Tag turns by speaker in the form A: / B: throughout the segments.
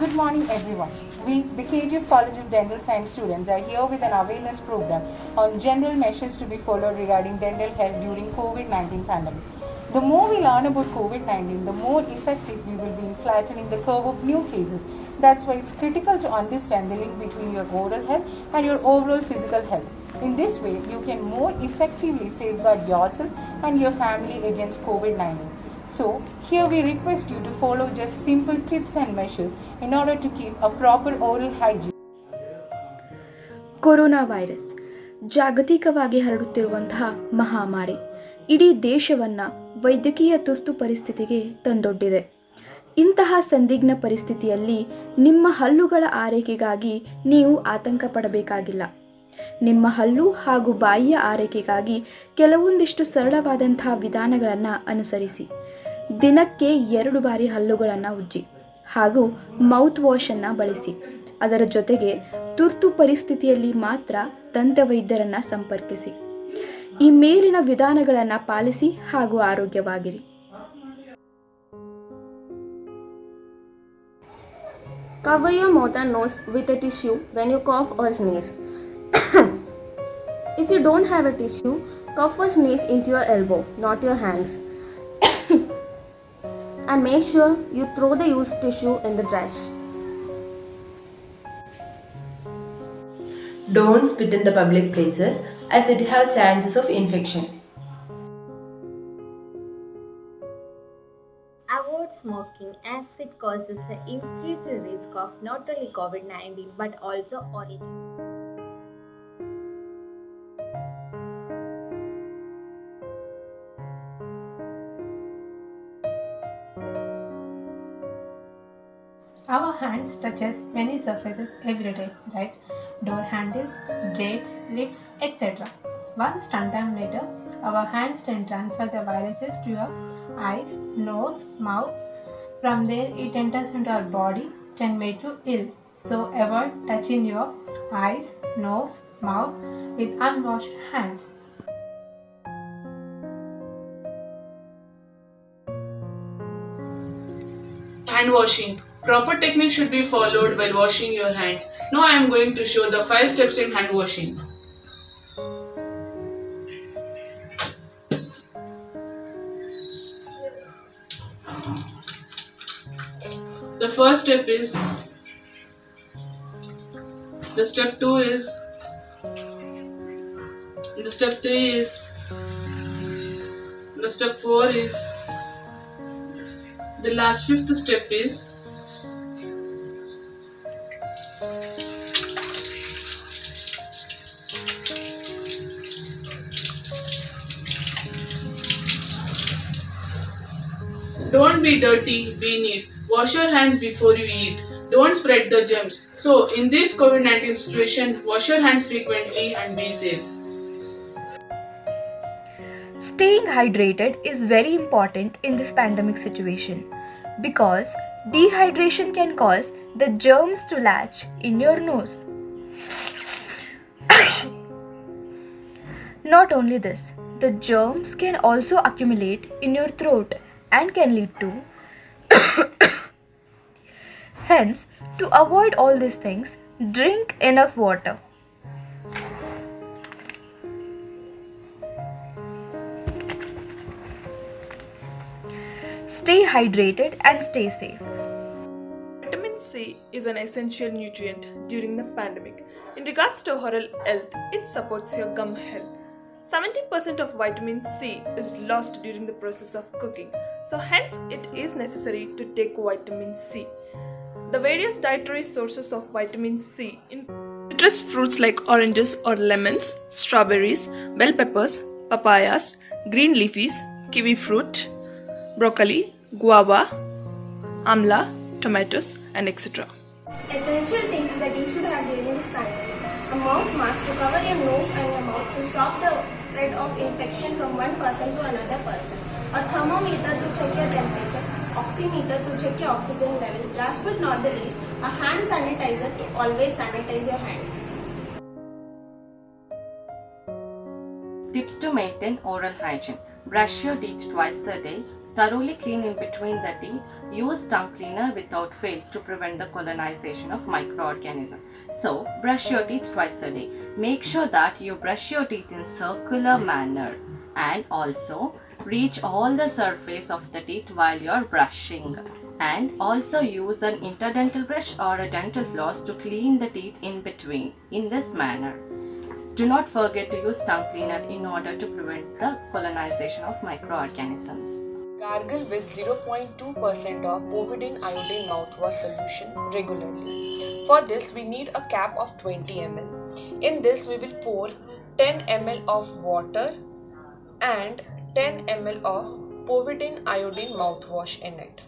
A: Good morning everyone. We, the KGF College of Dental Science students, are here with an awareness program on general measures to be followed regarding dental health during COVID-19 pandemic. The more we learn about COVID-19, the more effective we will be in flattening the curve of new cases. That's why it's critical to understand the link between your oral health and your overall physical health. In this way, you can more effectively safeguard yourself and your family against COVID-19. So, here we request you to follow just simple tips and measures in order to keep a proper oral hygiene.
B: Corona virus ಜಾಗತಿಕವಾಗಿ ಹರಡುತ್ತಿರುವಂತಹ ಮಹಾಮಾರಿ ಇಡೀ ದೇಶವನ್ನು ವೈದ್ಯಕೀಯ ತುರ್ತು ಪರಿಸ್ಥಿತಿಗೆ ತಂದೊಡ್ಡಿದೆ. ಇಂತಹ ಸಂದಿಗ್ಧ ಪರಿಸ್ಥಿತಿಯಲ್ಲಿ ನಿಮ್ಮ ಹಲ್ಲುಗಳ ಆರೈಕೆಗಾಗಿ ನೀವು ಆತಂಕ ಪಡಬೇಕಾಗಿಲ್ಲ. ನಿಮ್ಮ ಹಲ್ಲು ಹಾಗೂ ಬಾಯಿಯ ಆರೈಕೆಗಾಗಿ ಕೆಲವೊಂದಿಷ್ಟು ಸರಳವಾದಂತಹ ವಿಧಾನಗಳನ್ನು ಅನುಸರಿಸಿ. ದಿನಕ್ಕೆ 2 ಬಾರಿ ಹಲ್ಲುಗಳನ್ನು ಉಜ್ಜಿ ಹಾಗೂ ಮೌತ್ ವಾಶನ್ನು ಬಳಸಿ. ಅದರ ಜೊತೆಗೆ ತುರ್ತು ಪರಿಸ್ಥಿತಿಯಲ್ಲಿ ಮಾತ್ರ ದಂತವೈದ್ಯರನ್ನು ಸಂಪರ್ಕಿಸಿ. ಈ ಮೇಲಿನ ವಿಧಾನಗಳನ್ನು ಪಾಲಿಸಿ ಹಾಗೂ ಆರೋಗ್ಯವಾಗಿರಿ.
C: Cover your mouth and nose with a tissue when you cough or sneeze. If you don't have a tissue, cough or sneeze into your elbow, not your hands. And make sure you throw the used tissue in the trash.
D: Don't spit in the public places as it has chances of infection.
E: Avoid smoking as it causes the increased risk of not only COVID-19 but also oral.
F: Our hands touches many surfaces every day, like door handles, drapes, lips, etc. Once contaminated, our hands can transfer the viruses to your eyes, nose, mouth. From there, it enters into our body, can make you ill. So avoid touching your eyes, nose, mouth with unwashed hands.
G: Hand washing. Proper technique should be followed while washing your hands. Now I am going to show the 5 steps in hand washing. The first step is, the step 2 is, the step 3 is, the step 4 is, the last 5th step is, don't be dirty, be neat. Wash your hands before you eat. Don't spread the germs. So, in this COVID-19 situation, wash your hands frequently and be safe.
B: Staying hydrated is very important in this pandemic situation because dehydration can cause the germs to latch in your nose. Not only this, the germs can also accumulate in your throat and can lead to hence, to avoid all these things, drink enough water. Stay hydrated and stay safe.
H: Vitamin C is an essential nutrient during the pandemic. In regards to oral health, it supports your gum health. 70% of vitamin C is lost during the process of cooking, so hence it is necessary to take vitamin C. The various dietary sources of vitamin C include citrus fruits like oranges or lemons, strawberries, bell peppers, papayas, green leafies, kiwi fruit, broccoli, guava, amla, tomatoes, and etc.
C: Essential things that you should have during this pandemic. A mouth mask to cover your nose and your mouth to stop the spread of infection from one person to another person. A thermometer to check your temperature. Oximeter to check your oxygen level. Last but not the least, a hand sanitizer to always sanitize your hand.
I: Tips to maintain oral hygiene. Brush your teeth twice a day. Thoroughly clean in between the teeth. Use tongue cleaner without fail to prevent the colonization of microorganisms. So, brush your teeth twice a day. Make sure that you brush your teeth in circular manner and also reach all the surface of the teeth while you're brushing. And also use an interdental brush or a dental floss to clean the teeth in between in this manner. Do not forget to use tongue cleaner in order to prevent the colonization of microorganisms.
J: Gargle with 0.2% of povidone iodine mouthwash solution regularly. For this, we need a cap of 20 ml. In this, we will pour 10 ml of water and 10 ml of povidone iodine mouthwash in it.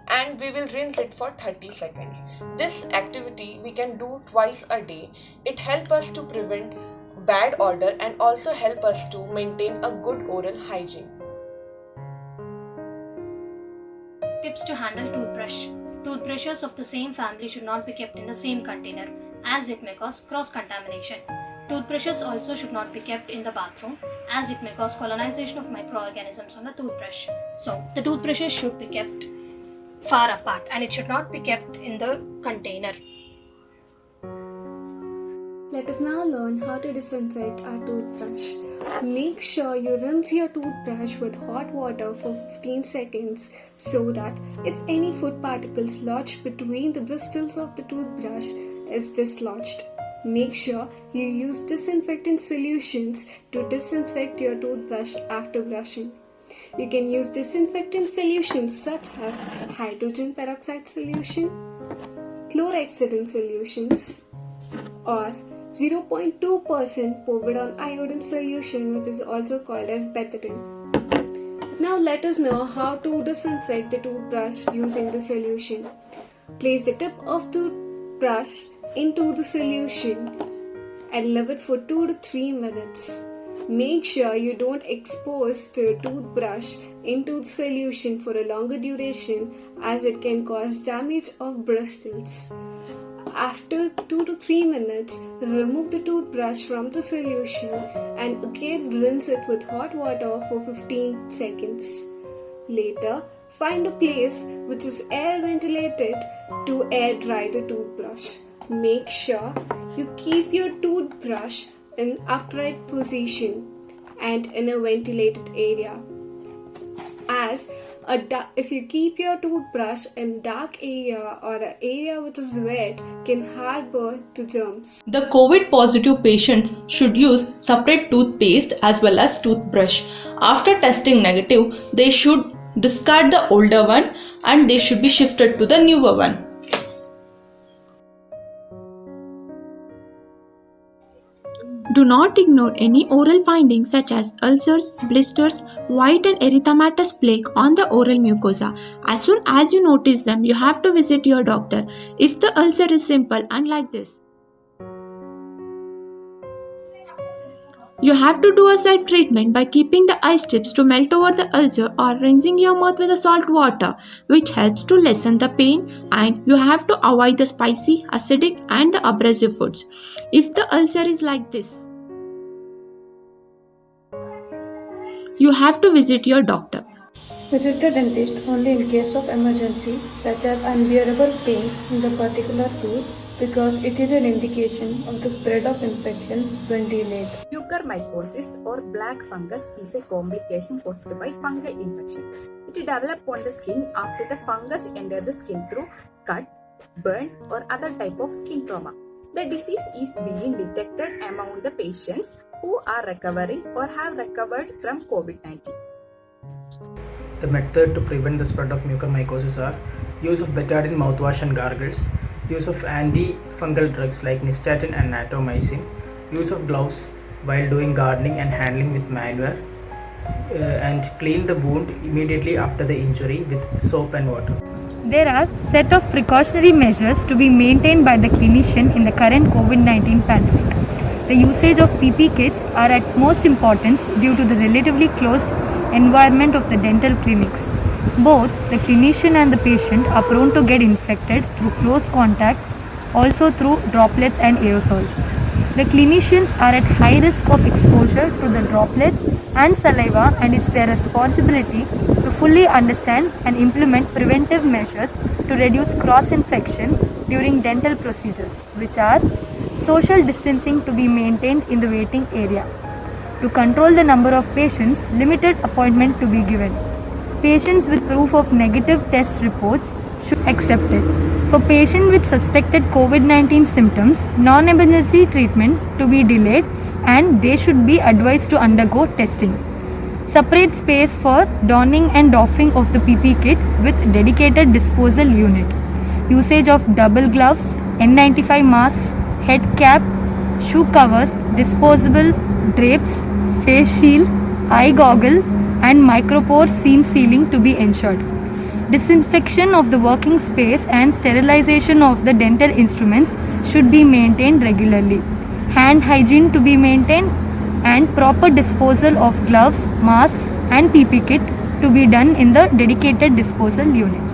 J: And we will rinse it for 30 seconds. This activity we can do twice a day. It helps us to prevent bad odor and also help us to maintain a good oral hygiene.
K: Tips to handle toothbrush. Toothbrushes of the same family should not be kept in the same container as it may cause cross-contamination. Toothbrushes also should not be kept in the bathroom as it may cause colonization of microorganisms on the toothbrush. So, the toothbrushes should be kept far apart and it should not be kept in the container.
L: Let us now learn how to disinfect our toothbrush. Make sure you rinse your toothbrush with hot water for 15 seconds so that if any food particles lodge between the bristles of the toothbrush is dislodged. Make sure you use disinfectant solutions to disinfect your toothbrush after brushing. You can use disinfectant solutions such as hydrogen peroxide solution, chlorhexidine solutions, or 0.2% povidone iodine solution, which is also called as bethadine. Now let us know how to disinfect the toothbrush using the solution. Place the tip of the brush into the solution and leave it for 2 to 3 minutes. Make sure you don't expose the toothbrush into the solution for a longer duration as it can cause damage of bristles. After 2 to 3 minutes, remove the toothbrush from the solution and again rinse it with hot water for 15 seconds. Later, find a place which is air ventilated to air dry the toothbrush. Make sure you keep your toothbrush in upright position and in a ventilated area. If you keep your toothbrush in dark area or an area which is wet, can harbor the germs.
M: The COVID positive patients should use separate toothpaste as well as toothbrush. After testing negative, they should discard the older one and they should be shifted to the newer one.
N: Do not ignore any oral findings such as ulcers, blisters, white and erythematous plaque on the oral mucosa. As soon as you notice them, you have to visit your doctor. If the ulcer is simple and like this, you have to do a self-treatment by keeping the ice tips to melt over the ulcer or rinsing your mouth with the salt water, which helps to lessen the pain, and you have to avoid the spicy, acidic and the abrasive foods. If the ulcer is like this, you have to visit your doctor.
O: Visit the dentist only in case of emergency such as unbearable pain in the particular tooth, because it is an indication of the spread of infection when delayed.
P: Mucormycosis or black fungus is a complication caused by fungal infection. It develops on the skin after the fungus enters the skin through cut, burn or other type of skin trauma. The disease is being detected among the patients who are recovering or have recovered from COVID-19.
Q: The method to prevent the spread of mucormycosis are use of betadine mouthwash and gargles, use of antifungal drugs like nystatin and natromycin, use of gloves while doing gardening and handling with manure, and clean the wound immediately after the injury with soap and water.
R: There are set of precautionary measures to be maintained by the clinician in the current COVID-19 pandemic. The usage of PP kits are at most importance due to the relatively closed environment of the dental clinics. Both the clinician and the patient are prone to get infected through close contact, also through droplets and aerosols. The clinicians are at high risk of exposure to the droplets and saliva, and it's their responsibility to fully understand and implement preventive measures to reduce cross-infection during dental procedures, which are social distancing to be maintained in the waiting area. To control the number of patients, limited appointment to be given. Patients with proof of negative test reports should be accepted. For patients with suspected COVID-19 symptoms, non-emergency treatment to be delayed and they should be advised to undergo testing. Separate space for donning and doffing of the PP kit with dedicated disposal unit. Usage of double gloves, N95 masks, head cap, shoe covers, disposable drapes, face shield, eye goggle and micropore seam sealing to be ensured. Disinfection of the working space and sterilization of the dental instruments should be maintained regularly. Hand hygiene to be maintained and proper disposal of gloves, masks and PP kit to be done in the dedicated disposal unit.